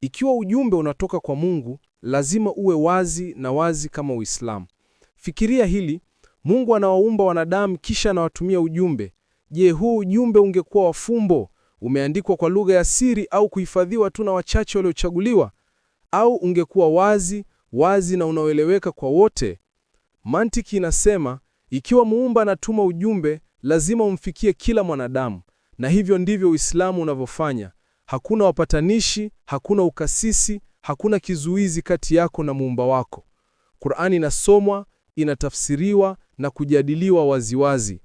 Ikiwa ujumbe unatoka kwa Mungu, lazima uwe wazi na wazi kama Uislamu. Fikiria hili, Mungu anawaumba wanadamu kisha anawatumia ujumbe. Je, huu ujumbe ungekuwa wa fumbo, umeandikwa kwa lugha ya siri au kuhifadhiwa tu na wachache waliochaguliwa? Au ungekuwa wazi na unaoeleweka kwa wote? Mantiki inasema, ikiwa Muumba anatuma ujumbe, lazima umfikie kila mwanadamu. Na hivyo ndivyo Uislamu unavyofanya. Hakuna wapatanishi, hakuna ukasisi, hakuna kizuizi kati yako na Muumba wako. Qur'ani inasomwa, inatafsiriwa na kujadiliwa waziwazi.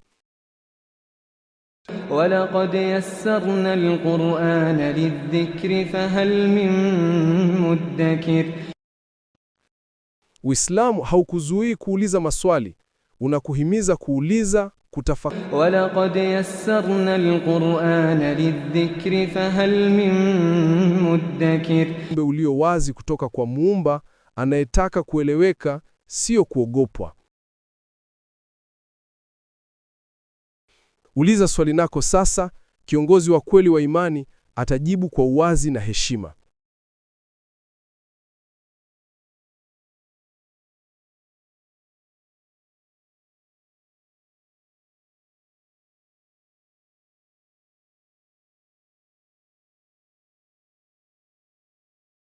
وَلَقَدْ يَسَّرْنَا الْقُرْآنَ لِلذِّكْرِ فَهَلْ مِن مُّدَّكِرٍ. Uislamu haukuzuii kuuliza maswali, unakuhimiza kuuliza, kutafakari. وَلَقَدْ يَسَّرْنَا الْقُرْآنَ لِلذِّكْرِ فَهَلْ مِن مُّدَّكِرٍ. Ujumbe ulio wazi kutoka kwa Muumba anayetaka kueleweka, sio kuogopwa. Uliza swali lako sasa, kiongozi wa kweli wa imani atajibu kwa uwazi na heshima.